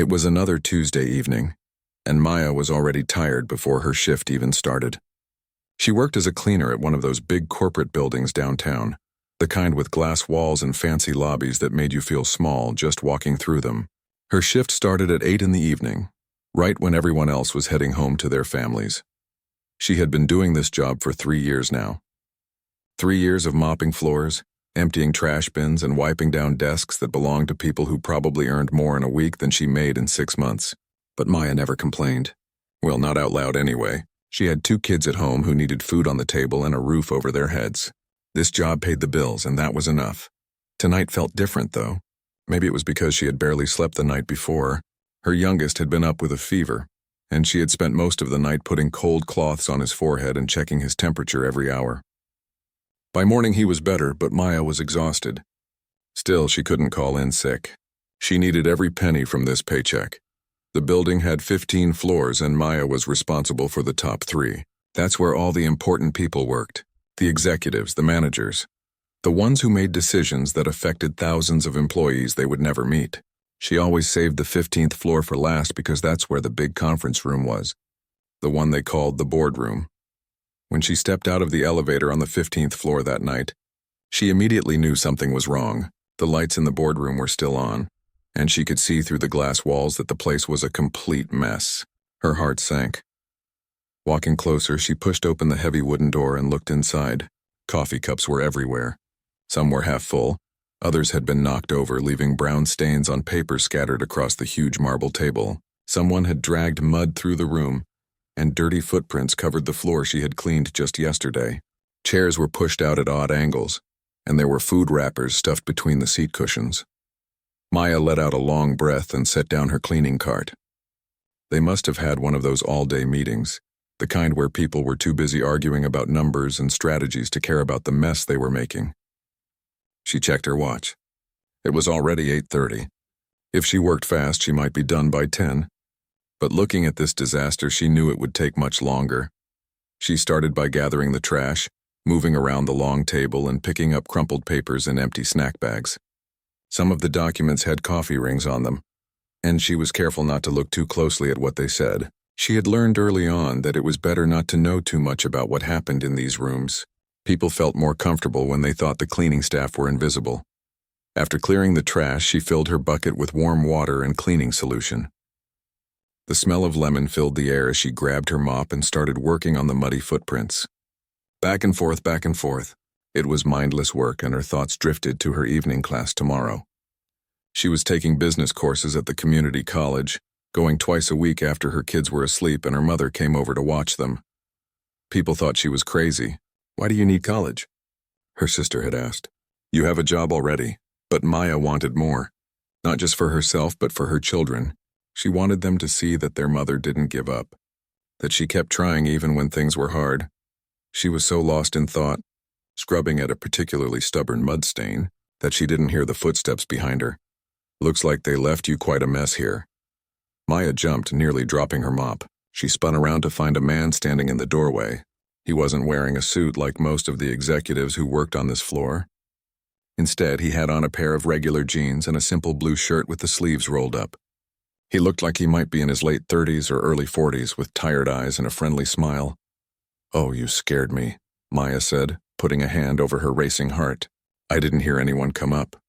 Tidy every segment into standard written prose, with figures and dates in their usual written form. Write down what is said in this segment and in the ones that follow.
It was another Tuesday evening, and Maya was already tired before her shift even started. She worked as a cleaner at one of those big corporate buildings downtown, the kind with glass walls and fancy lobbies that made you feel small just walking through them. Her shift started at 8 in the evening, right when everyone else was heading home to their families. She had been doing this job for 3 years now. 3 years of mopping floors, emptying trash bins, and wiping down desks that belonged to people who probably earned more in a week than she made in 6 months. But Maya never complained. Well, not out loud anyway. She had 2 kids at home who needed food on the table and a roof over their heads. This job paid the bills, and that was enough. Tonight felt different, though. Maybe it was because she had barely slept the night before. Her youngest had been up with a fever, and she had spent most of the night putting cold cloths on his forehead and checking his temperature every hour. By morning he was better, but Maya was exhausted. Still, she couldn't call in sick. She needed every penny from this paycheck. The building had 15 floors, and Maya was responsible for the top 3. That's where all the important people worked. The executives, the managers. The ones who made decisions that affected thousands of employees they would never meet. She always saved the 15th floor for last because that's where the big conference room was. The one they called the Boardroom. When she stepped out of the elevator on the 15th floor that night, she immediately knew something was wrong. The lights in the boardroom were still on, and she could see through the glass walls that the place was a complete mess. Her heart sank. Walking closer, she pushed open the heavy wooden door and looked inside. Coffee cups were everywhere. Some were half full. Others had been knocked over, leaving brown stains on paper scattered across the huge marble table. Someone had dragged mud through the room, and dirty footprints covered the floor she had cleaned just yesterday. Chairs were pushed out at odd angles, and there were food wrappers stuffed between the seat cushions. Maya let out a long breath and set down her cleaning cart. They must have had one of those all-day meetings, the kind where people were too busy arguing about numbers and strategies to care about the mess they were making. She checked her watch. It was already 8:30. If she worked fast, she might be done by 10. But looking at this disaster, she knew it would take much longer. She started by gathering the trash, moving around the long table and picking up crumpled papers and empty snack bags. Some of the documents had coffee rings on them, and she was careful not to look too closely at what they said. She had learned early on that it was better not to know too much about what happened in these rooms. People felt more comfortable when they thought the cleaning staff were invisible. After clearing the trash, she filled her bucket with warm water and cleaning solution. The smell of lemon filled the air as she grabbed her mop and started working on the muddy footprints. Back and forth, back and forth. It was mindless work, and her thoughts drifted to her evening class tomorrow. She was taking business courses at the community college, going twice a week after her kids were asleep and her mother came over to watch them. People thought she was crazy. "Why do you need college?" her sister had asked. "You have a job already." But Maya wanted more. Not just for herself, but for her children. She wanted them to see that their mother didn't give up, that she kept trying even when things were hard. She was so lost in thought, scrubbing at a particularly stubborn mud stain, that she didn't hear the footsteps behind her. "Looks like they left you quite a mess here." Maya jumped, nearly dropping her mop. She spun around to find a man standing in the doorway. He wasn't wearing a suit like most of the executives who worked on this floor. Instead, he had on a pair of regular jeans and a simple blue shirt with the sleeves rolled up. He looked like he might be in his late 30s or early 40s, with tired eyes and a friendly smile. "Oh, you scared me," Maya said, putting a hand over her racing heart. "I didn't hear anyone come up."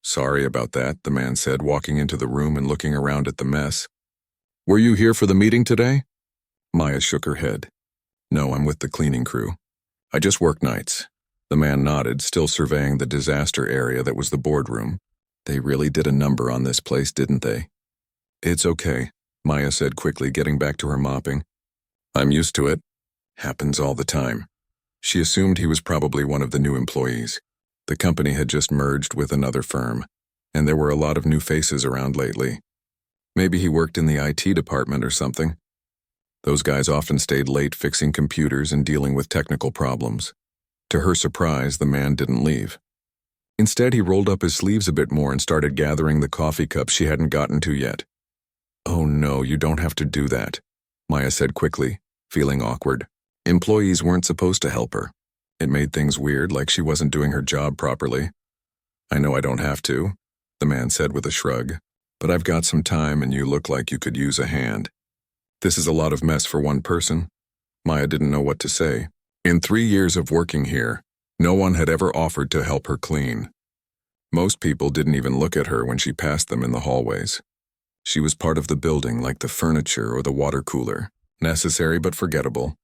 "Sorry about that," the man said, walking into the room and looking around at the mess. "Were you here for the meeting today?" Maya shook her head. "No, I'm with the cleaning crew. I just work nights." The man nodded, still surveying the disaster area that was the boardroom. "They really did a number on this place, didn't they?" "It's okay," Maya said quickly, getting back to her mopping. "I'm used to it. Happens all the time." She assumed he was probably one of the new employees. The company had just merged with another firm, and there were a lot of new faces around lately. Maybe he worked in the IT department or something. Those guys often stayed late fixing computers and dealing with technical problems. To her surprise, the man didn't leave. Instead, he rolled up his sleeves a bit more and started gathering the coffee cups she hadn't gotten to yet. "Oh no, you don't have to do that," Maya said quickly, feeling awkward. Employees weren't supposed to help her. It made things weird, like she wasn't doing her job properly. "I know I don't have to," the man said with a shrug. but I've got some time and you look like you could use a hand. This is a lot of mess for one person. Maya didn't know what to say. In 3 years of working here, no one had ever offered to help her clean. Most people didn't even look at her when she passed them in the hallways. She was part of the building like the furniture or the water cooler, necessary but forgettable.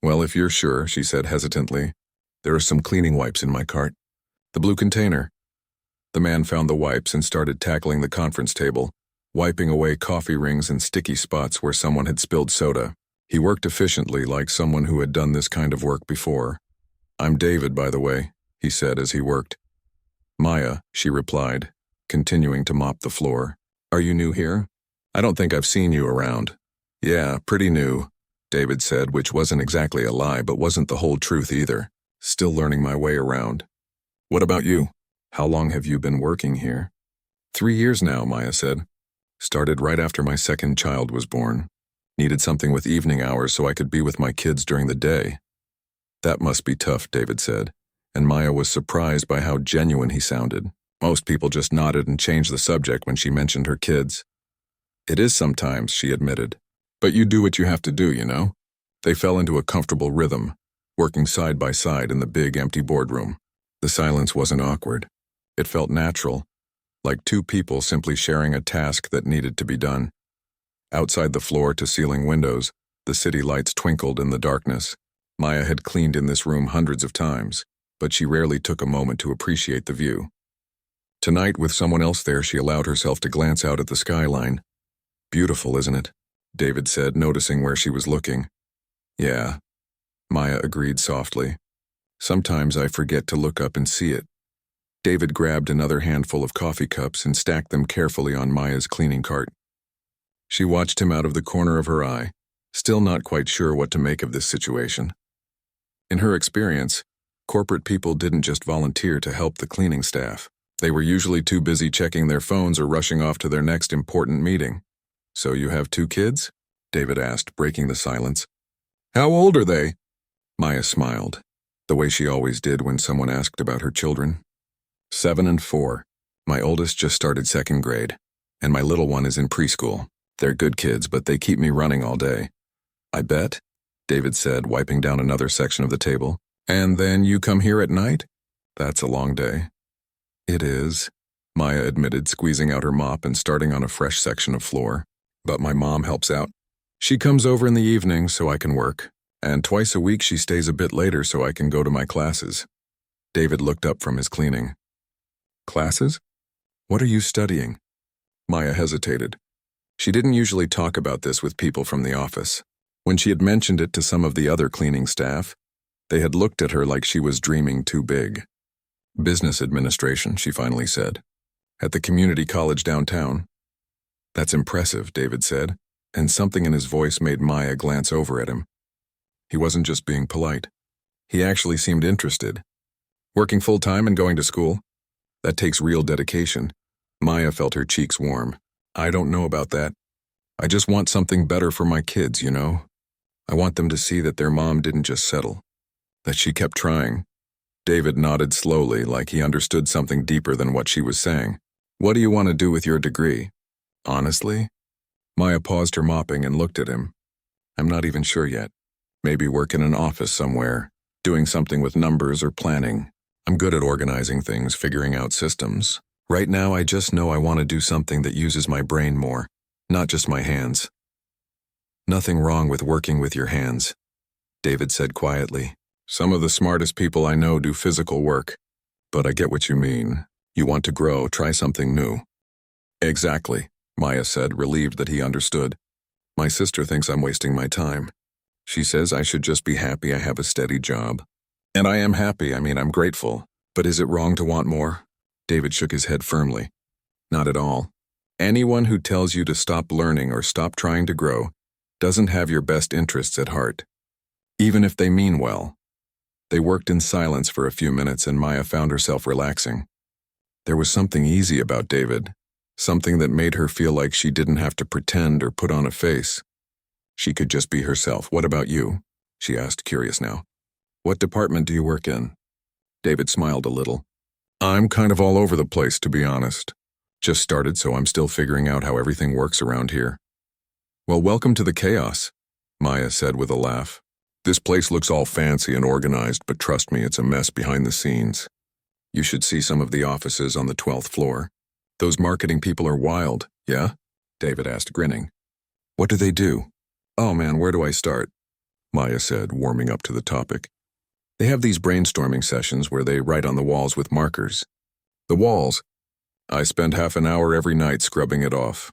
Well, if you're sure, she said hesitantly, there are some cleaning wipes in my cart. The blue container. The man found the wipes and started tackling the conference table, wiping away coffee rings and sticky spots where someone had spilled soda. He worked efficiently like someone who had done this kind of work before. I'm David, by the way, he said as he worked. Maya, she replied, continuing to mop the floor. Are you new here? I don't think I've seen you around. Yeah, pretty new, David said, which wasn't exactly a lie but wasn't the whole truth either. Still learning my way around. What about you? How long have you been working here? 3 years now, Maya said. Started right after my second child was born. Needed something with evening hours so I could be with my kids during the day. That must be tough, David said, and Maya was surprised by how genuine he sounded. Most people just nodded and changed the subject when she mentioned her kids. It is sometimes, she admitted. But you do what you have to do, you know? They fell into a comfortable rhythm, working side by side in the big empty boardroom. The silence wasn't awkward. It felt natural, like two people simply sharing a task that needed to be done. Outside the floor-to-ceiling windows, the city lights twinkled in the darkness. Maya had cleaned in this room hundreds of times, but she rarely took a moment to appreciate the view. Tonight, with someone else there, she allowed herself to glance out at the skyline. Beautiful, isn't it? David said, noticing where she was looking. Yeah, Maya agreed softly. Sometimes I forget to look up and see it. David grabbed another handful of coffee cups and stacked them carefully on Maya's cleaning cart. She watched him out of the corner of her eye, still not quite sure what to make of this situation. In her experience, corporate people didn't just volunteer to help the cleaning staff. They were usually too busy checking their phones or rushing off to their next important meeting. So you have 2 kids? David asked, breaking the silence. How old are they? Maya smiled, the way she always did when someone asked about her children. 7 and 4. My oldest just started 2nd grade, and my little one is in preschool. They're good kids, but they keep me running all day. I bet, David said, wiping down another section of the table. And then you come here at night? That's a long day. It is, Maya admitted, squeezing out her mop and starting on a fresh section of floor. But my mom helps out. She comes over in the evening so I can work, and twice a week she stays a bit later so I can go to my classes. David looked up from his cleaning. Classes? What are you studying? Maya hesitated. She didn't usually talk about this with people from the office. When she had mentioned it to some of the other cleaning staff, they had looked at her like she was dreaming too big. Business administration, she finally said. At the community college downtown. That's impressive, David said, and something in his voice made Maya glance over at him. He wasn't just being polite. He actually seemed interested. Working full-time and going to school? That takes real dedication. Maya felt her cheeks warm. I don't know about that. I just want something better for my kids, you know? I want them to see that their mom didn't just settle, that she kept trying. David nodded slowly, like he understood something deeper than what she was saying. What do you want to do with your degree? Honestly? Maya paused her mopping and looked at him. I'm not even sure yet. Maybe work in an office somewhere, doing something with numbers or planning. I'm good at organizing things, figuring out systems. Right now, I just know I want to do something that uses my brain more, not just my hands. Nothing wrong with working with your hands, David said quietly. Some of the smartest people I know do physical work, but I get what you mean. You want to grow, try something new. Exactly, Maya said, relieved that he understood. My sister thinks I'm wasting my time. She says I should just be happy I have a steady job. And I am happy, I'm grateful. But is it wrong to want more? David shook his head firmly. Not at all. Anyone who tells you to stop learning or stop trying to grow doesn't have your best interests at heart, even if they mean well. They worked in silence for a few minutes and Maya found herself relaxing. There was something easy about David, something that made her feel like she didn't have to pretend or put on a face. She could just be herself. What about you? She asked, curious now. What department do you work in? David smiled a little. I'm kind of all over the place, to be honest. Just started, so I'm still figuring out how everything works around here. Well, welcome to the chaos, Maya said with a laugh. This place looks all fancy and organized, but trust me, it's a mess behind the scenes. You should see some of the offices on the 12th floor. Those marketing people are wild, yeah? David asked, grinning. What do they do? Oh man, where do I start? Maya said, warming up to the topic. They have these brainstorming sessions where they write on the walls with markers. The walls? I spend half an hour every night scrubbing it off.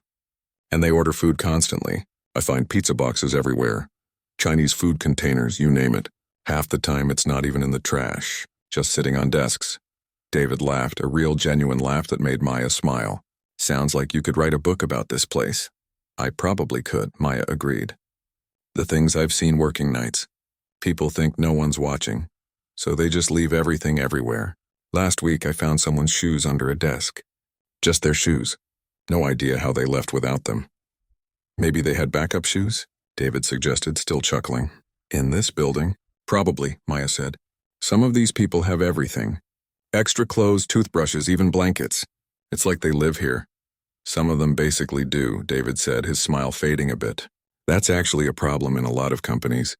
And they order food constantly. I find pizza boxes everywhere. Chinese food containers, you name it. Half the time it's not even in the trash, just sitting on desks. David laughed, a real genuine laugh that made Maya smile. Sounds like you could write a book about this place. I probably could, Maya agreed. The things I've seen working nights. People think no one's watching, so they just leave everything everywhere. Last week I found someone's shoes under a desk. Just their shoes. No idea how they left without them. Maybe they had backup shoes? David suggested, still chuckling. In this building? Probably, Maya said. Some of these people have everything. Extra clothes, toothbrushes, even blankets. It's like they live here. Some of them basically do, David said, his smile fading a bit. That's actually a problem in a lot of companies.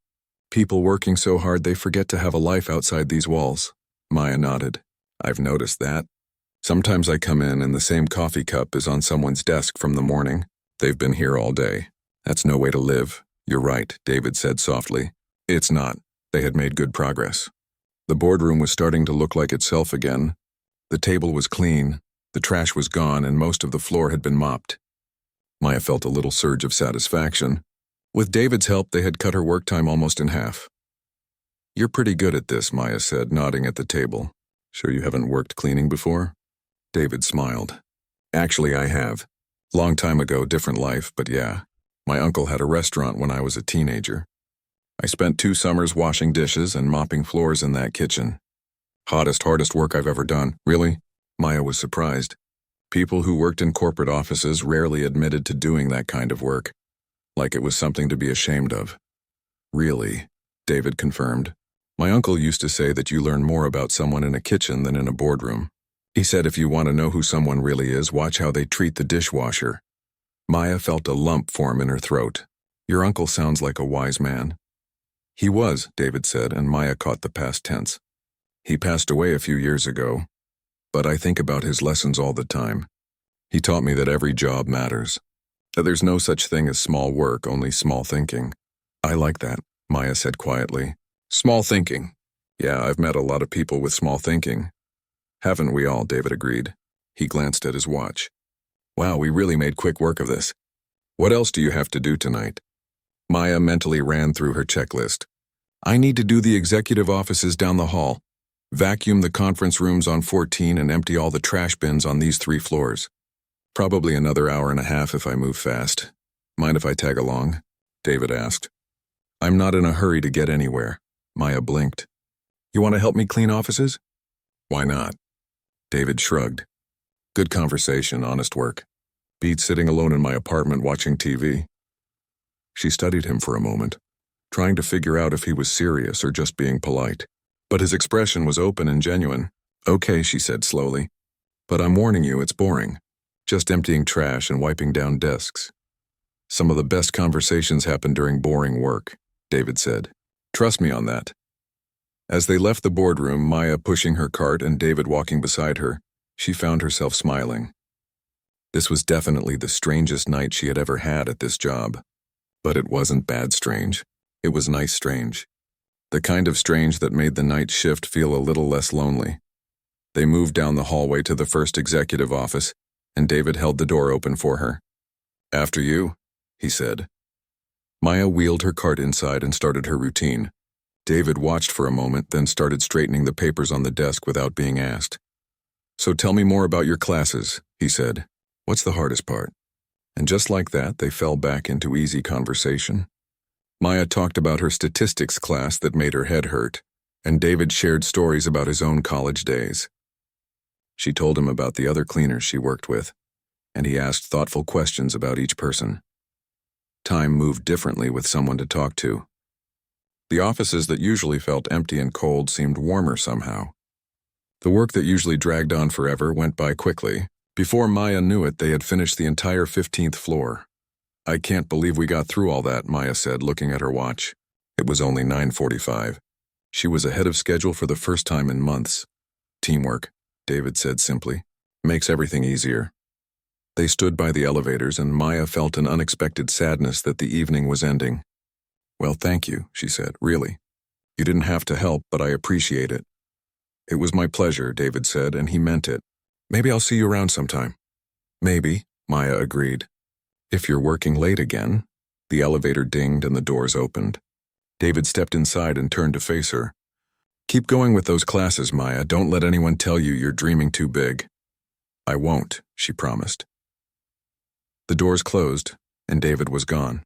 People working so hard they forget to have a life outside these walls. Maya nodded. I've noticed that. Sometimes I come in and the same coffee cup is on someone's desk from the morning. They've been here all day. That's no way to live. You're right, David said softly. It's not. They had made good progress. The boardroom was starting to look like itself again. The table was clean, the trash was gone, and most of the floor had been mopped. Maya felt a little surge of satisfaction. With David's help, they had cut her work time almost in half. You're pretty good at this, Maya said, nodding at the table. Sure you haven't worked cleaning before? David smiled. Actually, I have. Long time ago, different life, but yeah. My uncle had a restaurant when I was a teenager. I spent 2 summers washing dishes and mopping floors in that kitchen. Hardest work I've ever done. Really? Maya was surprised. People who worked in corporate offices rarely admitted to doing that kind of work, like it was something to be ashamed of. Really, David confirmed. My uncle used to say that you learn more about someone in a kitchen than in a boardroom. He said if you want to know who someone really is, watch how they treat the dishwasher. Maya felt a lump form in her throat. Your uncle sounds like a wise man. He was, David said, and Maya caught the past tense. He passed away a few years ago, but I think about his lessons all the time. He taught me that every job matters, that there's no such thing as small work, only small thinking. I like that, Maya said quietly. Small thinking. Yeah, I've met a lot of people with small thinking. Haven't we all, David agreed. He glanced at his watch. Wow, we really made quick work of this. What else do you have to do tonight? Maya mentally ran through her checklist. I need to do the executive offices down the hall, vacuum the conference rooms on 14 and empty all the trash bins on these 3 floors. Probably another hour and a half if I move fast. Mind if I tag along? David asked. I'm not in a hurry to get anywhere. Maya blinked. You want to help me clean offices? Why not? David shrugged. Good conversation, honest work. Beats sitting alone in my apartment watching TV. She studied him for a moment, trying to figure out if he was serious or just being polite. But his expression was open and genuine. Okay, she said slowly. But I'm warning you, it's boring. Just emptying trash and wiping down desks. Some of the best conversations happen during boring work, David said. Trust me on that. As they left the boardroom, Maya pushing her cart and David walking beside her, she found herself smiling. This was definitely the strangest night she had ever had at this job. But it wasn't bad strange. It was nice strange. The kind of strange that made the night shift feel a little less lonely. They moved down the hallway to the first executive office, and David held the door open for her. After you, he said. Maya wheeled her cart inside and started her routine. David watched for a moment, then started straightening the papers on the desk without being asked. So tell me more about your classes, he said. What's the hardest part? And just like that, they fell back into easy conversation. Maya talked about her statistics class that made her head hurt, and David shared stories about his own college days. She told him about the other cleaners she worked with, and he asked thoughtful questions about each person. Time moved differently with someone to talk to. The offices that usually felt empty and cold seemed warmer somehow. The work that usually dragged on forever went by quickly, Before Maya knew it, they had finished the entire 15th floor. "I can't believe we got through all that," Maya said, looking at her watch. It was only 9:45. She was ahead of schedule for the first time in months. "Teamwork," David said simply. "Makes everything easier." They stood by the elevators, and Maya felt an unexpected sadness that the evening was ending. "Well, thank you," she said, "really. You didn't have to help, but I appreciate it." "It was my pleasure," David said, and he meant it. "Maybe I'll see you around sometime." "Maybe," Maya agreed. "If you're working late again." The elevator dinged and the doors opened. David stepped inside and turned to face her. "Keep going with those classes, Maya. Don't let anyone tell you you're dreaming too big." "I won't," she promised. The doors closed, and David was gone.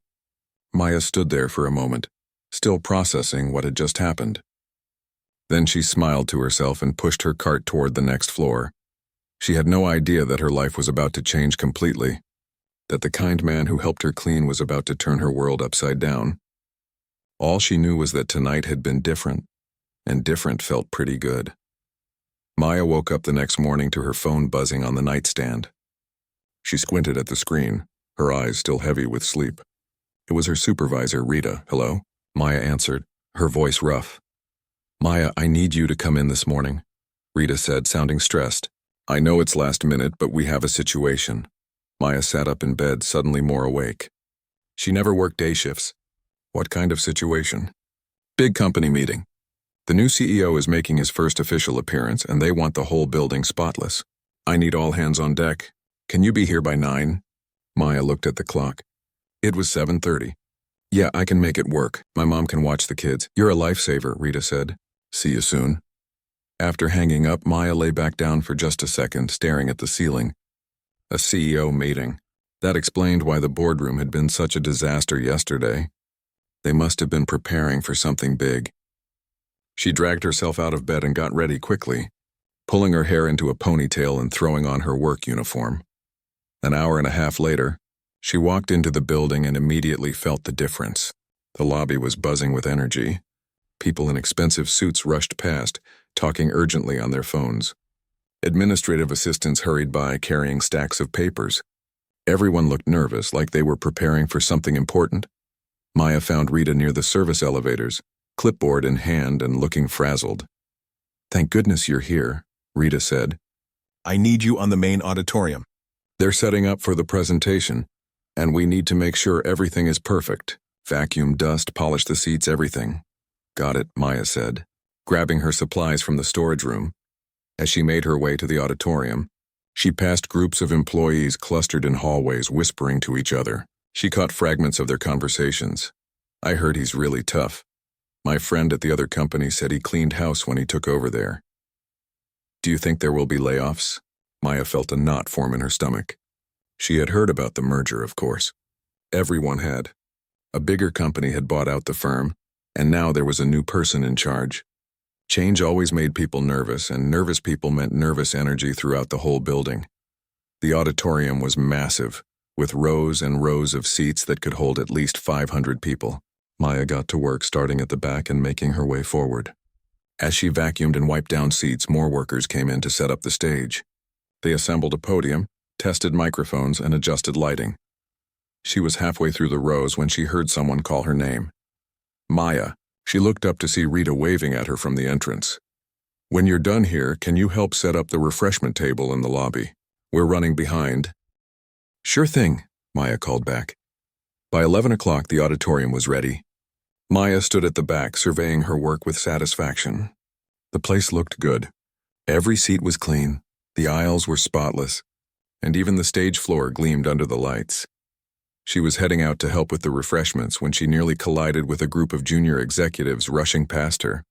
Maya stood there for a moment, still processing what had just happened. Then she smiled to herself and pushed her cart toward the next floor. She had no idea that her life was about to change completely, that the kind man who helped her clean was about to turn her world upside down. All she knew was that tonight had been different, and different felt pretty good. Maya woke up the next morning to her phone buzzing on the nightstand. She squinted at the screen, her eyes still heavy with sleep. It was her supervisor, Rita. "Hello?" Maya answered, her voice rough. "Maya, I need you to come in this morning," Rita said, sounding stressed. "I know it's last minute, but we have a situation." Maya sat up in bed, suddenly more awake. She never worked day shifts. "What kind of situation?" "Big company meeting. The new CEO is making his first official appearance, and they want the whole building spotless. I need all hands on deck. Can you be here by 9? Maya looked at the clock. It was 7:30. "Yeah, I can make it work. My mom can watch the kids." "You're a lifesaver," Rita said. "See you soon." After hanging up, Maya lay back down for just a second, staring at the ceiling. A CEO meeting. That explained why the boardroom had been such a disaster yesterday. They must have been preparing for something big. She dragged herself out of bed and got ready quickly, pulling her hair into a ponytail and throwing on her work uniform. An hour and a half later, she walked into the building and immediately felt the difference. The lobby was buzzing with energy. People in expensive suits rushed past, talking urgently on their phones. Administrative assistants hurried by, carrying stacks of papers. Everyone looked nervous, like they were preparing for something important. Maya found Rita near the service elevators, clipboard in hand and looking frazzled. "Thank goodness you're here," Rita said. "I need you on the main auditorium." "They're setting up for the presentation, and we need to make sure everything is perfect. Vacuum, dust, polish the seats, everything." "Got it," Maya said, grabbing her supplies from the storage room. As she made her way to the auditorium, she passed groups of employees clustered in hallways whispering to each other. She caught fragments of their conversations. "I heard he's really tough. My friend at the other company said he cleaned house when he took over there." "Do you think there will be layoffs?" Maya felt a knot form in her stomach. She had heard about the merger, of course. Everyone had. A bigger company had bought out the firm, and now there was a new person in charge. Change always made people nervous, and nervous people meant nervous energy throughout the whole building. The auditorium was massive, with rows and rows of seats that could hold at least 500 people. Maya got to work starting at the back and making her way forward. As she vacuumed and wiped down seats, more workers came in to set up the stage. They assembled a podium, tested microphones, and adjusted lighting. She was halfway through the rows when she heard someone call her name. "Maya." She looked up to see Rita waving at her from the entrance. "When you're done here, can you help set up the refreshment table in the lobby? We're running behind." "Sure thing," Maya called back. By 11 o'clock, the auditorium was ready. Maya stood at the back, surveying her work with satisfaction. The place looked good. Every seat was clean, the aisles were spotless, and even the stage floor gleamed under the lights. She was heading out to help with the refreshments when she nearly collided with a group of junior executives rushing past her.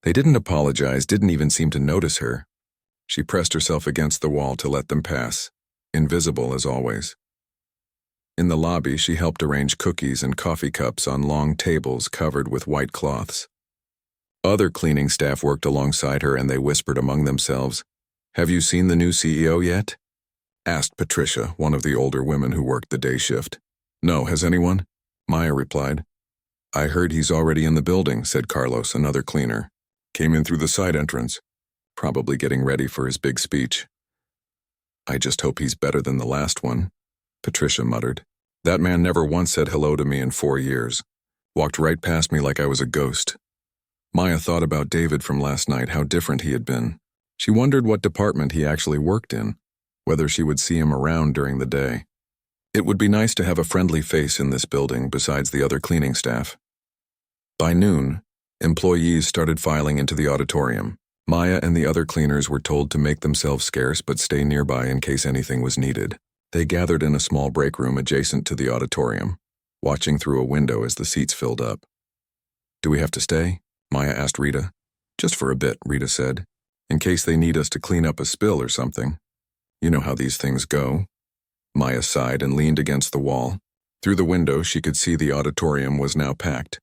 They didn't apologize, didn't even seem to notice her. She pressed herself against the wall to let them pass, invisible as always. In the lobby, she helped arrange cookies and coffee cups on long tables covered with white cloths. Other cleaning staff worked alongside her, and they whispered among themselves, "Have you seen the new CEO yet?" asked Patricia, one of the older women who worked the day shift. "No, has anyone?" Maya replied. "I heard he's already in the building," said Carlos, another cleaner. "Came in through the side entrance, probably getting ready for his big speech." I just hope he's better than the last one, Patricia muttered. That man never once said hello to me in 4 years. Walked right past me like I was a ghost. Maya thought about David from last night, how different he had been. She wondered what department he actually worked in, whether she would see him around during the day. It would be nice to have a friendly face in this building besides the other cleaning staff. By noon, employees started filing into the auditorium. Maya and the other cleaners were told to make themselves scarce but stay nearby in case anything was needed. They gathered in a small break room adjacent to the auditorium, watching through a window as the seats filled up. Do we have to stay? Maya asked Rita. Just for a bit, Rita said, in case they need us to clean up a spill or something. You know how these things go. Maya sighed and leaned against the wall. Through the window, she could see the auditorium was now packed.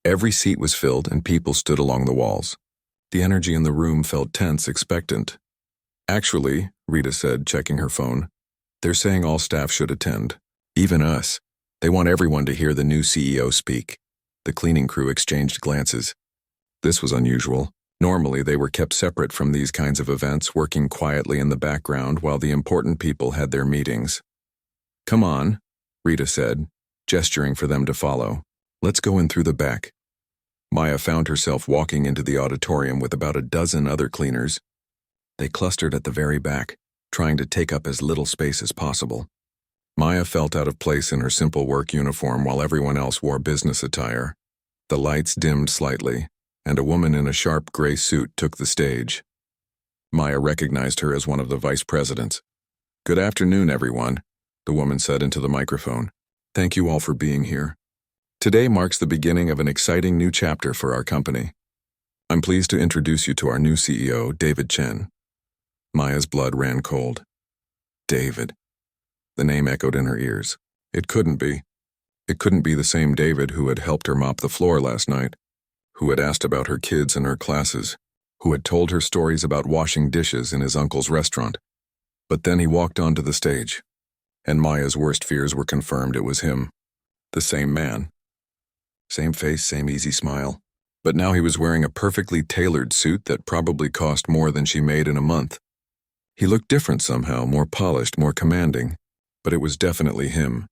Every seat was filled and people stood along the walls. The energy in the room felt tense, expectant. Actually, Rita said, checking her phone, they're saying all staff should attend. Even us. They want everyone to hear the new CEO speak. The cleaning crew exchanged glances. This was unusual. Normally, they were kept separate from these kinds of events, working quietly in the background while the important people had their meetings. Come on, Rita said, gesturing for them to follow. Let's go in through the back. Maya found herself walking into the auditorium with about a dozen other cleaners. They clustered at the very back, trying to take up as little space as possible. Maya felt out of place in her simple work uniform while everyone else wore business attire. The lights dimmed slightly, and a woman in a sharp gray suit took the stage. Maya recognized her as one of the vice presidents. Good afternoon, everyone, the woman said into the microphone. Thank you all for being here. Today marks the beginning of an exciting new chapter for our company. I'm pleased to introduce you to our new CEO, David Chen. Maya's blood ran cold. David. The name echoed in her ears. It couldn't be. It couldn't be the same David who had helped her mop the floor last night, who had asked about her kids and her classes, who had told her stories about washing dishes in his uncle's restaurant. But then he walked onto the stage, and Maya's worst fears were confirmed. It was him. The same man. Same face, same easy smile. But now he was wearing a perfectly tailored suit that probably cost more than she made in a month. He looked different somehow, more polished, more commanding. But it was definitely him.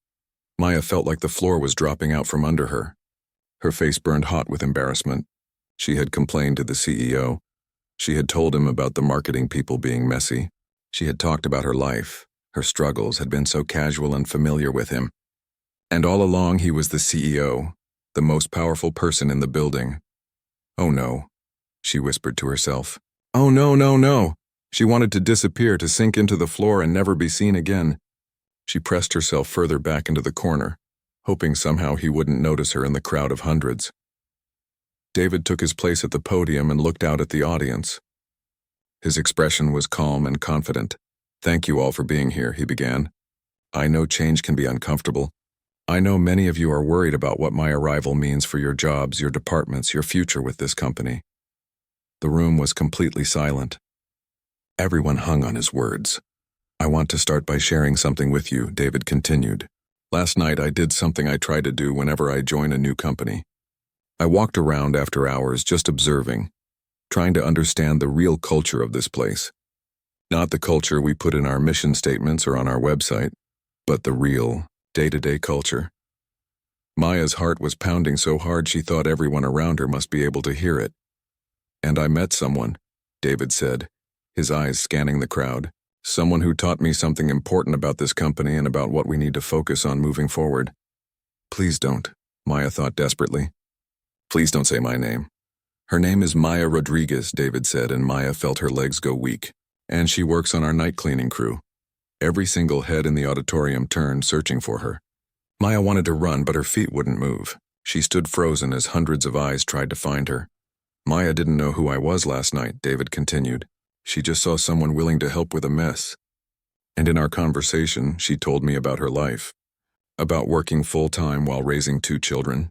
Maya felt like the floor was dropping out from under her. Her face burned hot with embarrassment. She had complained to the CEO. She had told him about the marketing people being messy. She had talked about her life. Her struggles had been so casual and familiar with him. And all along he was the CEO, the most powerful person in the building. Oh no, she whispered to herself. Oh no, no, no. She wanted to disappear, to sink into the floor and never be seen again. She pressed herself further back into the corner, hoping somehow he wouldn't notice her in the crowd of hundreds. David took his place at the podium and looked out at the audience. His expression was calm and confident. Thank you all for being here, he began. I know change can be uncomfortable. I know many of you are worried about what my arrival means for your jobs, your departments, your future with this company. The room was completely silent. Everyone hung on his words. I want to start by sharing something with you, David continued. Last night I did something I try to do whenever I join a new company. I walked around after hours just observing, trying to understand the real culture of this place. Not the culture we put in our mission statements or on our website, but the real, day-to-day culture. Maya's heart was pounding so hard she thought everyone around her must be able to hear it. And I met someone, David said, his eyes scanning the crowd. Someone who taught me something important about this company and about what we need to focus on moving forward. Please don't, Maya thought desperately. Please don't say my name. Her name is Maya Rodriguez, David said, and Maya felt her legs go weak. And she works on our night cleaning crew. Every single head in the auditorium turned, searching for her. Maya wanted to run, but her feet wouldn't move. She stood frozen as hundreds of eyes tried to find her. Maya didn't know who I was last night, David continued. She just saw someone willing to help with a mess. And in our conversation, she told me about her life. About working full-time while raising 2 children.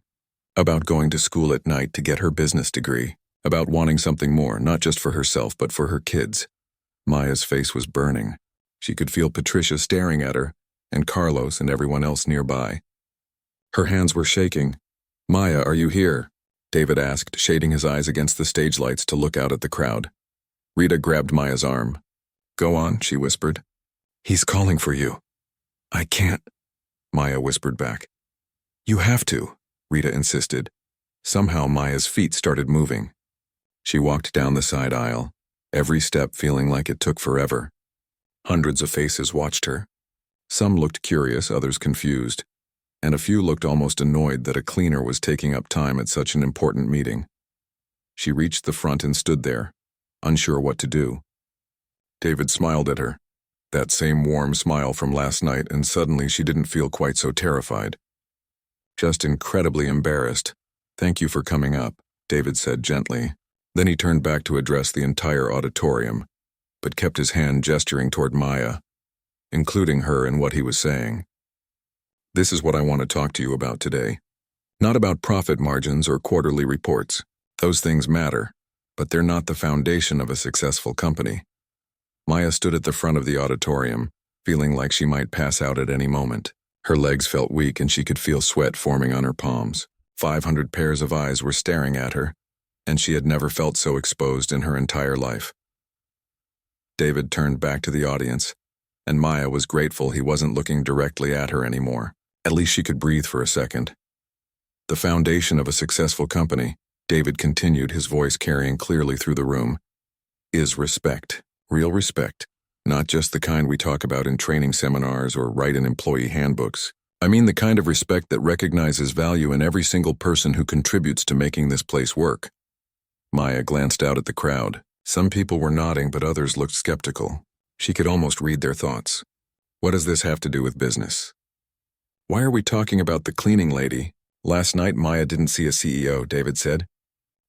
About going to school at night to get her business degree. About wanting something more, not just for herself, but for her kids. Maya's face was burning. She could feel Patricia staring at her, and Carlos and everyone else nearby. Her hands were shaking. Maya, are you here? David asked, shading his eyes against the stage lights to look out at the crowd. Rita grabbed Maya's arm. Go on, she whispered. He's calling for you. I can't, Maya whispered back. You have to, Rita insisted. Somehow Maya's feet started moving. She walked down the side aisle, every step feeling like it took forever. Hundreds of faces watched her. Some looked curious, others confused, and a few looked almost annoyed that a cleaner was taking up time at such an important meeting. She reached the front and stood there, unsure what to do. David smiled at her, that same warm smile from last night, and suddenly she didn't feel quite so terrified. Just incredibly embarrassed. Thank you for coming up, David said gently. Then he turned back to address the entire auditorium, but kept his hand gesturing toward Maya, including her in what he was saying. This is what I want to talk to you about today. Not about profit margins or quarterly reports. Those things matter, but they're not the foundation of a successful company. Maya stood at the front of the auditorium, feeling like she might pass out at any moment. Her legs felt weak and she could feel sweat forming on her palms. 500 pairs of eyes were staring at her, and she had never felt so exposed in her entire life. David turned back to the audience, and Maya was grateful he wasn't looking directly at her anymore. At least she could breathe for a second. The foundation of a successful company, David continued, his voice carrying clearly through the room, is respect. Real respect. Not just the kind we talk about in training seminars or write in employee handbooks. I mean the kind of respect that recognizes value in every single person who contributes to making this place work. Maya glanced out at the crowd. Some people were nodding, but others looked skeptical. She could almost read their thoughts. What does this have to do with business? Why are we talking about the cleaning lady? Last night Maya didn't see a CEO, David said.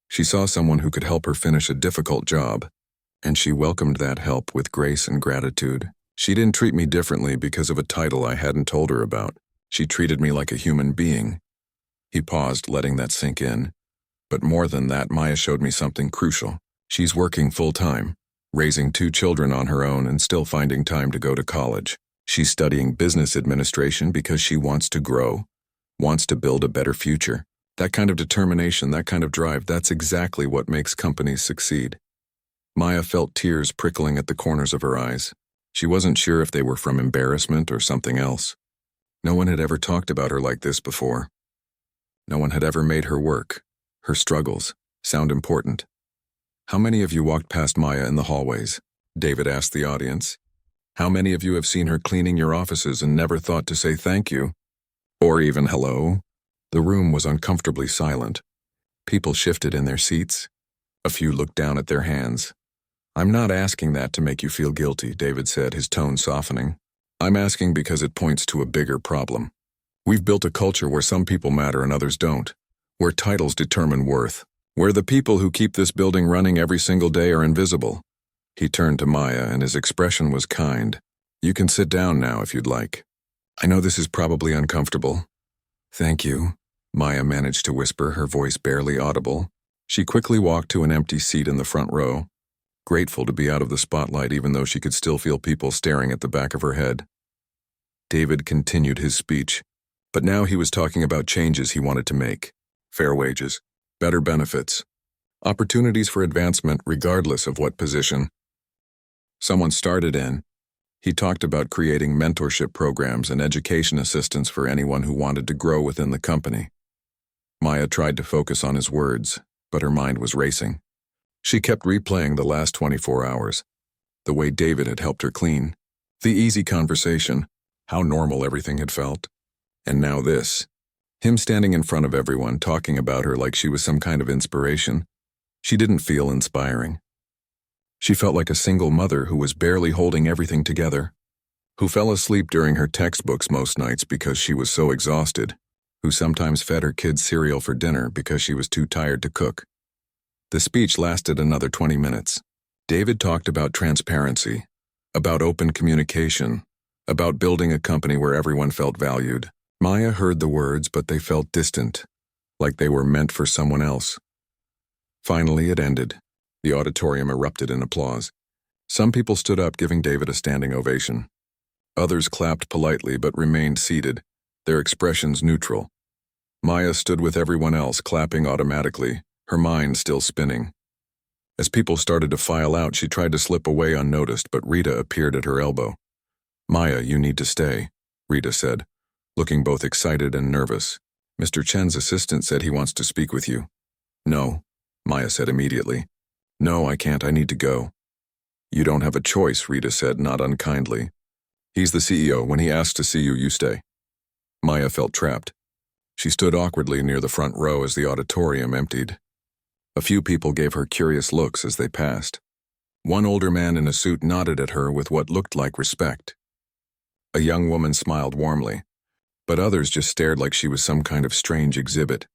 She saw someone who could help her finish a difficult job, and she welcomed that help with grace and gratitude. She didn't treat me differently because of a title I hadn't told her about. She treated me like a human being. He paused, letting that sink in. But more than that, Maya showed me something crucial. She's working full-time, raising 2 children on her own and still finding time to go to college. She's studying business administration because she wants to grow, wants to build a better future. That kind of determination, that kind of drive, that's exactly what makes companies succeed. Maya felt tears prickling at the corners of her eyes. She wasn't sure if they were from embarrassment or something else. No one had ever talked about her like this before. No one had ever made her work, her struggles, sound important. How many of you walked past Maya in the hallways? David asked the audience. How many of you have seen her cleaning your offices and never thought to say thank you? Or even hello? The room was uncomfortably silent. People shifted in their seats. A few looked down at their hands. I'm not asking that to make you feel guilty, David said, his tone softening. I'm asking because it points to a bigger problem. We've built a culture where some people matter and others don't, where titles determine worth, where the people who keep this building running every single day are invisible. He turned to Maya and his expression was kind. You can sit down now if you'd like. I know this is probably uncomfortable. Thank you, Maya managed to whisper, her voice barely audible. She quickly walked to an empty seat in the front row, grateful to be out of the spotlight even though she could still feel people staring at the back of her head. David continued his speech, but now he was talking about changes he wanted to make. Fair wages, better benefits, opportunities for advancement regardless of what position someone started in. He talked about creating mentorship programs and education assistance for anyone who wanted to grow within the company. Maya tried to focus on his words, but her mind was racing. She kept replaying the last 24 hours, the way David had helped her clean, the easy conversation, how normal everything had felt. And now this, him standing in front of everyone talking about her like she was some kind of inspiration. She didn't feel inspiring. She felt like a single mother who was barely holding everything together, who fell asleep during her textbooks most nights because she was so exhausted, who sometimes fed her kids cereal for dinner because she was too tired to cook. The speech lasted another 20 minutes. David talked about transparency, about open communication, about building a company where everyone felt valued. Maya heard the words, but they felt distant, like they were meant for someone else. Finally, it ended. The auditorium erupted in applause. Some people stood up, giving David a standing ovation. Others clapped politely but remained seated, their expressions neutral. Maya stood with everyone else, clapping automatically, her mind still spinning. As people started to file out, she tried to slip away unnoticed, but Rita appeared at her elbow. Maya, you need to stay, Rita said, looking both excited and nervous. Mr. Chen's assistant said he wants to speak with you. No, Maya said immediately. No, I can't, I need to go. You don't have a choice, Rita said, not unkindly. He's the CEO. When he asks to see you, you stay. Maya felt trapped. She stood awkwardly near the front row as the auditorium emptied. A few people gave her curious looks as they passed. One older man in a suit nodded at her with what looked like respect. A young woman smiled warmly, but others just stared like she was some kind of strange exhibit.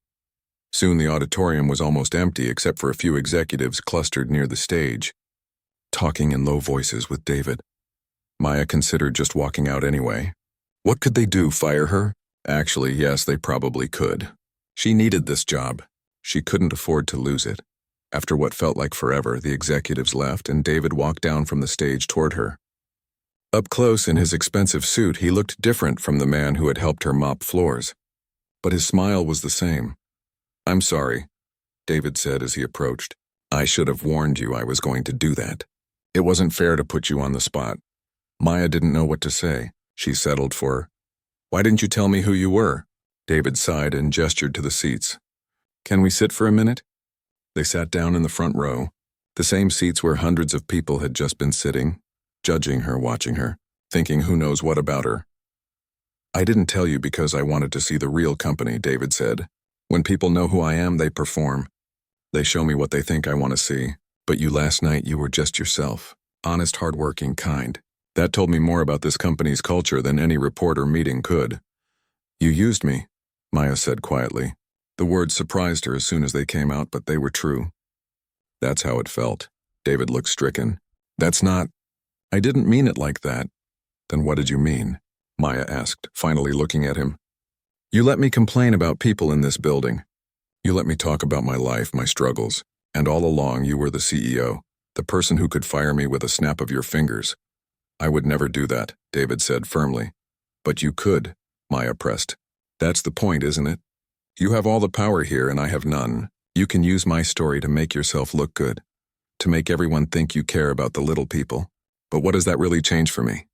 Soon the auditorium was almost empty except for a few executives clustered near the stage, talking in low voices with David. Maya considered just walking out anyway. What could they do, fire her? Actually, yes, they probably could. She needed this job. She couldn't afford to lose it. After what felt like forever, the executives left and David walked down from the stage toward her. Up close in his expensive suit, he looked different from the man who had helped her mop floors. But his smile was the same. I'm sorry, David said as he approached. I should have warned you I was going to do that. It wasn't fair to put you on the spot. Maya didn't know what to say. She settled for, Why didn't you tell me who you were? David sighed and gestured to the seats. Can we sit for a minute? They sat down in the front row, the same seats where hundreds of people had just been sitting, judging her, watching her, thinking who knows what about her. I didn't tell you because I wanted to see the real company, David said. When people know who I am, they perform. They show me what they think I want to see. But you last night, you were just yourself, honest, hardworking, kind. That told me more about this company's culture than any report or meeting could. You used me, Maya said quietly. The words surprised her as soon as they came out, but they were true. That's how it felt. David looked stricken. That's not... I didn't mean it like that. Then what did you mean? Maya asked, finally looking at him. You let me complain about people in this building. You let me talk about my life, my struggles, and all along you were the CEO, the person who could fire me with a snap of your fingers. I would never do that, David said firmly. But you could, Maya pressed. That's the point, isn't it? You have all the power here and I have none. You can use my story to make yourself look good, to make everyone think you care about the little people. But what does that really change for me?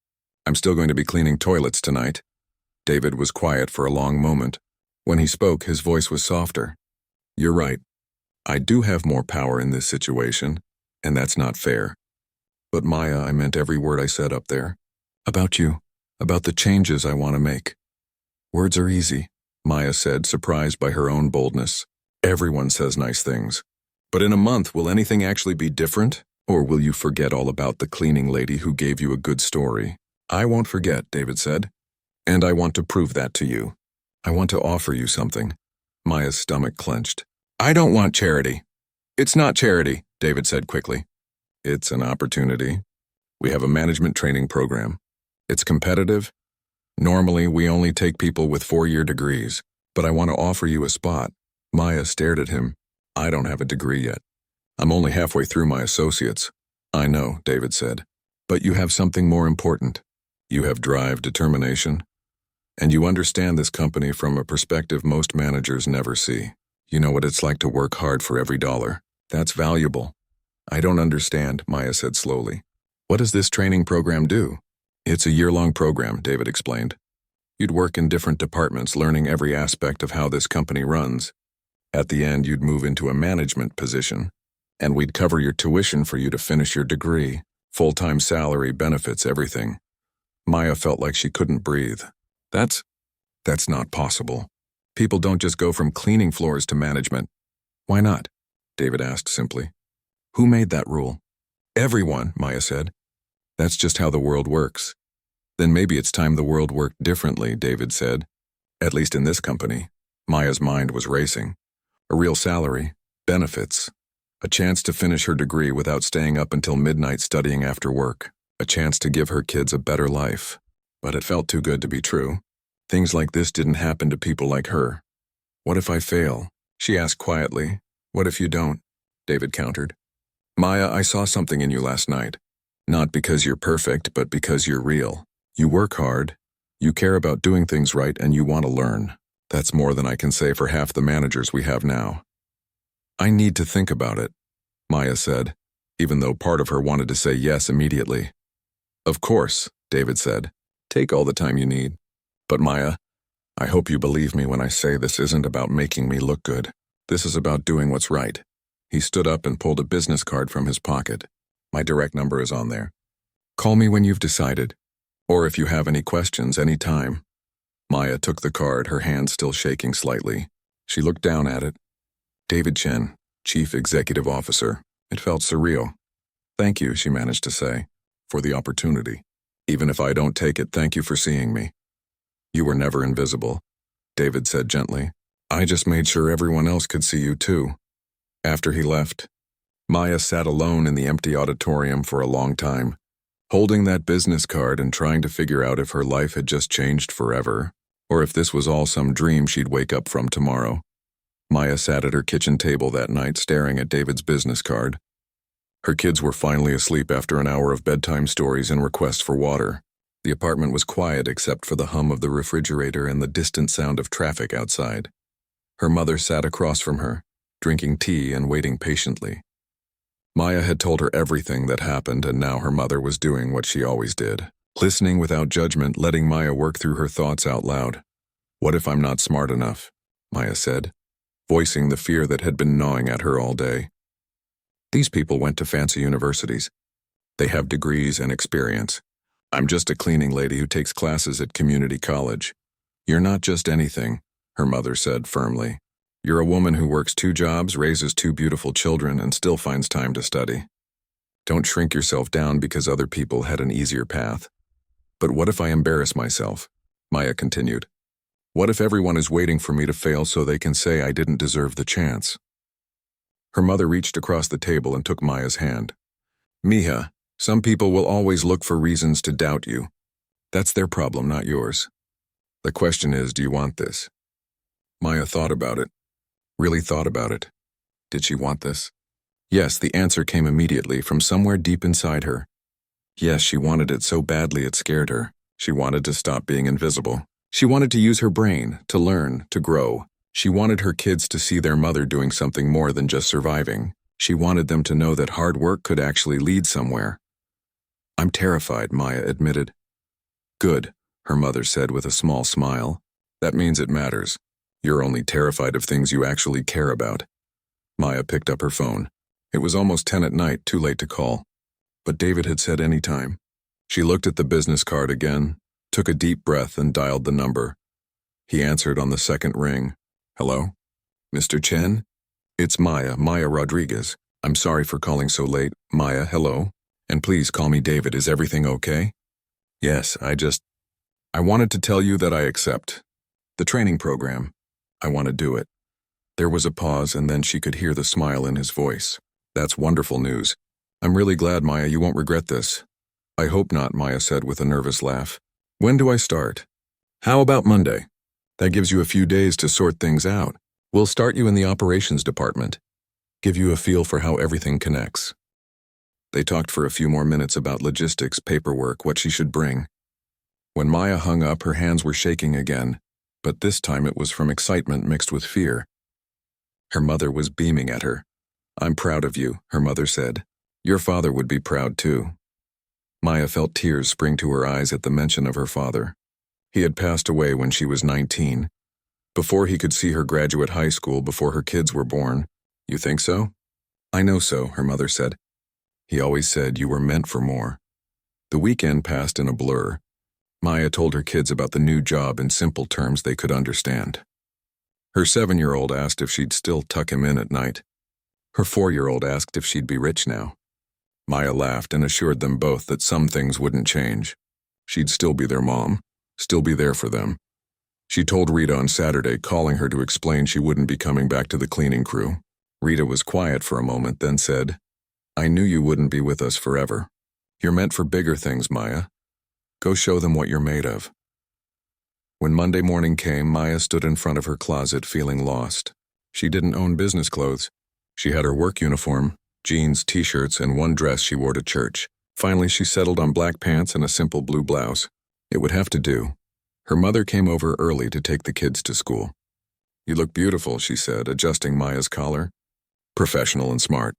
I'm still going to be cleaning toilets tonight. David was quiet for a long moment. When he spoke, his voice was softer. You're right. I do have more power in this situation, and that's not fair. But Maya, I meant every word I said up there. About you, about the changes I want to make. Words are easy, Maya said, surprised by her own boldness. Everyone says nice things. But in a month, will anything actually be different? Or will you forget all about the cleaning lady who gave you a good story? I won't forget, David said. And I want to prove that to you. I want to offer you something. Maya's stomach clenched. I don't want charity. It's not charity, David said quickly. It's an opportunity. We have a management training program. It's competitive. Normally, we only take people with 4-year degrees, but I want to offer you a spot. Maya stared at him. I don't have a degree yet. I'm only halfway through my associates. I know, David said. But you have something more important. You have drive, determination. And you understand this company from a perspective most managers never see. You know what it's like to work hard for every dollar. That's valuable. I don't understand, Maya said slowly. What does this training program do? It's a year-long program, David explained. You'd work in different departments, learning every aspect of how this company runs. At the end, you'd move into a management position, and we'd cover your tuition for you to finish your degree, full-time salary, benefits, everything. Maya felt like she couldn't breathe. That's not possible. People don't just go from cleaning floors to management. Why not? David asked simply. Who made that rule? Everyone, Maya said. That's just how the world works. Then maybe it's time the world worked differently, David said. At least in this company. Maya's mind was racing. A real salary, benefits, a chance to finish her degree without staying up until midnight studying after work, a chance to give her kids a better life. But it felt too good to be true. Things like this didn't happen to people like her. What if I fail? She asked quietly. What if you don't? David countered. Maya, I saw something in you last night. Not because you're perfect, but because you're real. You work hard, you care about doing things right, and you want to learn. That's more than I can say for half the managers we have now. I need to think about it, Maya said, even though part of her wanted to say yes immediately. Of course, David said. Take all the time you need. But Maya, I hope you believe me when I say this isn't about making me look good. This is about doing what's right. He stood up and pulled a business card from his pocket. My direct number is on there. Call me when you've decided. Or if you have any questions, any time. Maya took the card, her hand still shaking slightly. She looked down at it. David Chen, Chief Executive Officer. It felt surreal. Thank you, she managed to say, for the opportunity. Even if I don't take it, thank you for seeing me. You were never invisible, David said gently. I just made sure everyone else could see you too. After he left, Maya sat alone in the empty auditorium for a long time, holding that business card and trying to figure out if her life had just changed forever, or if this was all some dream she'd wake up from tomorrow. Maya sat at her kitchen table that night staring at David's business card. Her kids were finally asleep after an hour of bedtime stories and requests for water. The apartment was quiet except for the hum of the refrigerator and the distant sound of traffic outside. Her mother sat across from her, drinking tea and waiting patiently. Maya had told her everything that happened, and now her mother was doing what she always did, listening without judgment, letting Maya work through her thoughts out loud. What if I'm not smart enough? Maya said, voicing the fear that had been gnawing at her all day. These people went to fancy universities. They have degrees and experience. I'm just a cleaning lady who takes classes at community college. You're not just anything, her mother said firmly. You're a woman who works 2 jobs, raises 2 beautiful children, and still finds time to study. Don't shrink yourself down because other people had an easier path. But what if I embarrass myself? Maya continued. What if everyone is waiting for me to fail so they can say I didn't deserve the chance? Her mother reached across the table and took Maya's hand. Mija, some people will always look for reasons to doubt you. That's their problem, not yours. The question is, do you want this? Maya thought about it. Really thought about it. Did she want this? Yes, the answer came immediately from somewhere deep inside her. Yes, she wanted it so badly it scared her. She wanted to stop being invisible. She wanted to use her brain, to learn, to grow. She wanted her kids to see their mother doing something more than just surviving. She wanted them to know that hard work could actually lead somewhere. I'm terrified, Maya admitted. Good, her mother said with a small smile. That means it matters. You're only terrified of things you actually care about. Maya picked up her phone. It was almost 10 at night, too late to call. But David had said any time. She looked at the business card again, took a deep breath and dialed the number. He answered on the second ring. Hello? Mr. Chen? It's Maya Rodriguez. I'm sorry for calling so late. Maya, hello? And please call me David. Is everything okay? Yes, I wanted to tell you that I accept. The training program. I want to do it. There was a pause and then she could hear the smile in his voice. That's wonderful news. I'm really glad, Maya, you won't regret this. I hope not, Maya said with a nervous laugh. When do I start? How about Monday? That gives you a few days to sort things out. We'll start you in the operations department. Give you a feel for how everything connects. They talked for a few more minutes about logistics, paperwork, what she should bring. When Maya hung up, her hands were shaking again, but this time it was from excitement mixed with fear. Her mother was beaming at her. I'm proud of you, her mother said. Your father would be proud too. Maya felt tears spring to her eyes at the mention of her father. He had passed away when she was 19, before he could see her graduate high school, before her kids were born. You think so? I know so, her mother said. He always said you were meant for more. The weekend passed in a blur. Maya told her kids about the new job in simple terms they could understand. Her 7-year-old asked if she'd still tuck him in at night. Her 4-year-old asked if she'd be rich now. Maya laughed and assured them both that some things wouldn't change. She'd still be their mom, still be there for them. She told Rita on Saturday, calling her to explain she wouldn't be coming back to the cleaning crew. Rita was quiet for a moment, then said, I knew you wouldn't be with us forever. You're meant for bigger things, Maya. Go show them what you're made of. When Monday morning came, Maya stood in front of her closet feeling lost. She didn't own business clothes. She had her work uniform, jeans, t-shirts, and one dress she wore to church. Finally, she settled on black pants and a simple blue blouse. It would have to do. Her mother came over early to take the kids to school. You look beautiful, she said, adjusting Maya's collar. Professional and smart.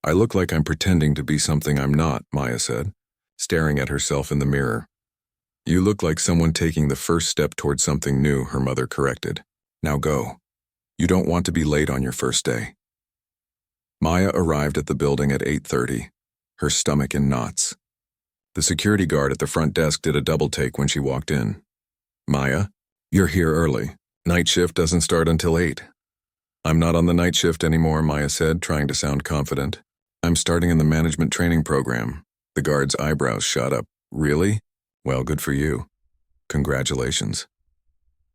I look like I'm pretending to be something I'm not, Maya said, staring at herself in the mirror. You look like someone taking the first step toward something new, her mother corrected. Now go. You don't want to be late on your first day. Maya arrived at the building at 8:30, her stomach in knots. The security guard at the front desk did a double take when she walked in. Maya, you're here early. Night shift doesn't start until 8. I'm not on the night shift anymore, Maya said, trying to sound confident. I'm starting in the management training program. The guard's eyebrows shot up. Really? Well, good for you. Congratulations.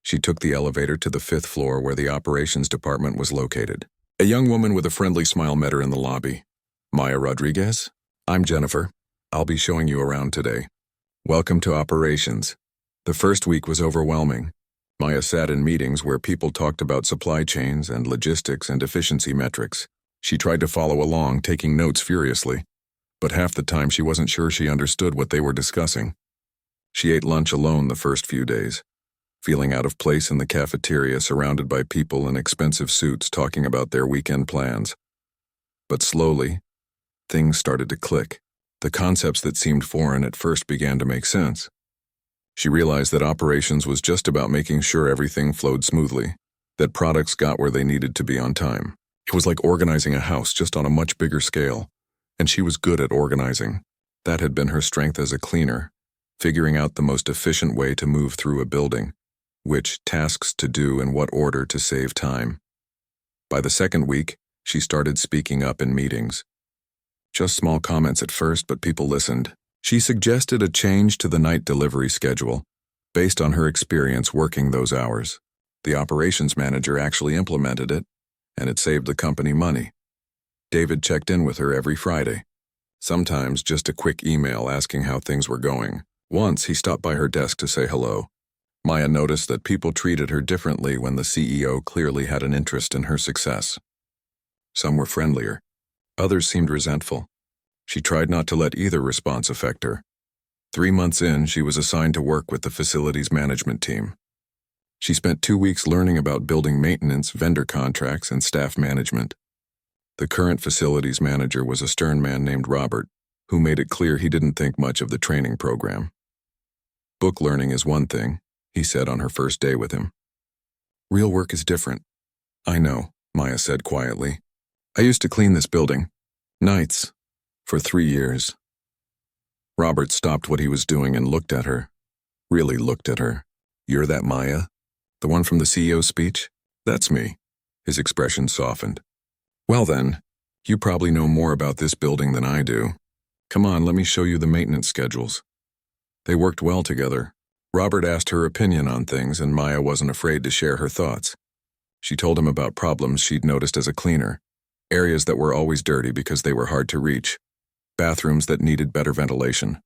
She took the elevator to the 5th floor where the operations department was located. A young woman with a friendly smile met her in the lobby. Maya Rodriguez? I'm Jennifer. I'll be showing you around today. Welcome to operations. The first week was overwhelming. Maya sat in meetings where people talked about supply chains and logistics and efficiency metrics. She tried to follow along, taking notes furiously, but half the time she wasn't sure she understood what they were discussing. She ate lunch alone the first few days, feeling out of place in the cafeteria surrounded by people in expensive suits talking about their weekend plans. But slowly, things started to click. The concepts that seemed foreign at first began to make sense. She realized that operations was just about making sure everything flowed smoothly, that products got where they needed to be on time. It was like organizing a house just on a much bigger scale, and she was good at organizing. That had been her strength as a cleaner, figuring out the most efficient way to move through a building, which tasks to do and what order to save time. By the second week, she started speaking up in meetings. Just small comments at first, but people listened. She suggested a change to the night delivery schedule, based on her experience working those hours. The operations manager actually implemented it, and it saved the company money. David checked in with her every Friday, sometimes just a quick email asking how things were going. Once, he stopped by her desk to say hello. Maya noticed that people treated her differently when the CEO clearly had an interest in her success. Some were friendlier. Others seemed resentful. She tried not to let either response affect her. 3 months in, she was assigned to work with the facilities management team. She spent 2 weeks learning about building maintenance, vendor contracts, and staff management. The current facilities manager was a stern man named Robert, who made it clear he didn't think much of the training program. Book learning is one thing, he said on her first day with him. Real work is different. I know, Maya said quietly. I used to clean this building. Nights. For 3 years. Robert stopped what he was doing and looked at her. Really looked at her. You're that Maya? The one from the CEO's speech? That's me. His expression softened. Well then, you probably know more about this building than I do. Come on, let me show you the maintenance schedules. They worked well together. Robert asked her opinion on things, and Maya wasn't afraid to share her thoughts. She told him about problems she'd noticed as a cleaner, areas that were always dirty because they were hard to reach, bathrooms that needed better ventilation.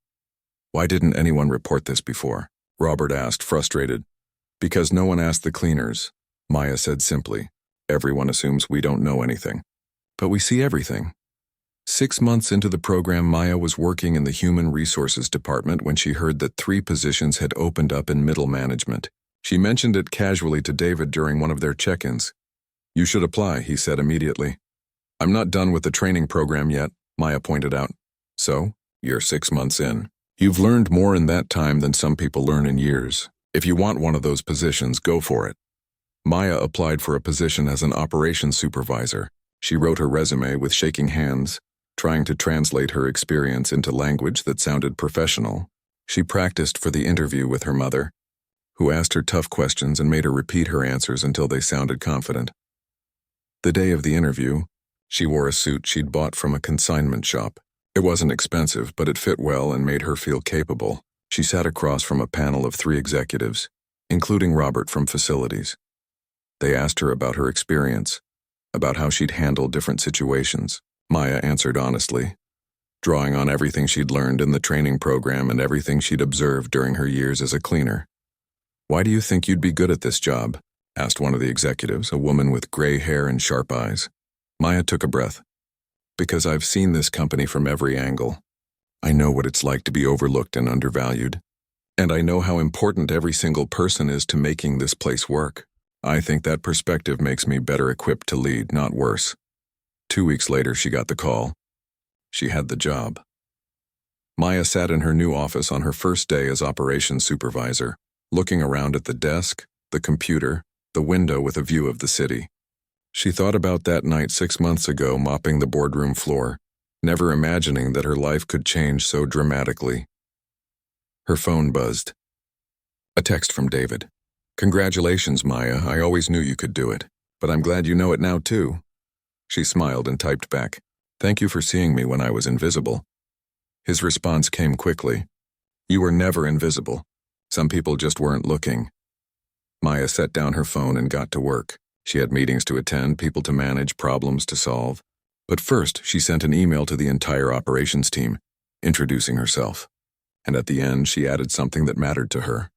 Why didn't anyone report this before? Robert asked, frustrated. Because no one asked the cleaners, Maya said simply. Everyone assumes we don't know anything. But we see everything. 6 months into the program, Maya was working in the Human Resources Department when she heard that 3 positions had opened up in middle management. She mentioned it casually to David during one of their check-ins. You should apply, he said immediately. I'm not done with the training program yet, Maya pointed out. So, you're 6 months in. You've learned more in that time than some people learn in years. If you want one of those positions, go for it. Maya applied for a position as an operations supervisor. She wrote her resume with shaking hands, trying to translate her experience into language that sounded professional. She practiced for the interview with her mother, who asked her tough questions and made her repeat her answers until they sounded confident. The day of the interview, she wore a suit she'd bought from a consignment shop. It wasn't expensive, but it fit well and made her feel capable. She sat across from a panel of 3 executives, including Robert from facilities. They asked her about her experience, about how she'd handled different situations. Maya answered honestly, drawing on everything she'd learned in the training program and everything she'd observed during her years as a cleaner. Why do you think you'd be good at this job? Asked one of the executives, a woman with gray hair and sharp eyes. Maya took a breath. Because I've seen this company from every angle. I know what it's like to be overlooked and undervalued. And I know how important every single person is to making this place work. I think that perspective makes me better equipped to lead, not worse. 2 weeks later, she got the call. She had the job. Maya sat in her new office on her first day as operations supervisor, looking around at the desk, the computer, the window with a view of the city. She thought about that night 6 months ago mopping the boardroom floor, never imagining that her life could change so dramatically. Her phone buzzed. A text from David. "Congratulations, Maya. I always knew you could do it, but I'm glad you know it now too." She smiled and typed back, "Thank you for seeing me when I was invisible." His response came quickly. "You were never invisible. Some people just weren't looking." Maya set down her phone and got to work. She had meetings to attend, people to manage, problems to solve. But first, she sent an email to the entire operations team, introducing herself. And at the end, she added something that mattered to her.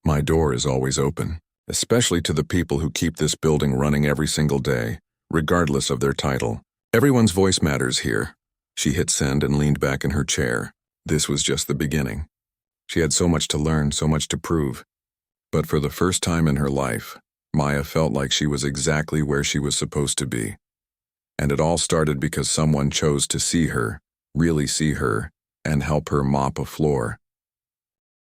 "My door is always open, especially to the people who keep this building running every single day, regardless of their title. Everyone's voice matters here." She hit send and leaned back in her chair. This was just the beginning. She had so much to learn, so much to prove. But for the first time in her life, Maya felt like she was exactly where she was supposed to be. And it all started because someone chose to see her, really see her, and help her mop a floor.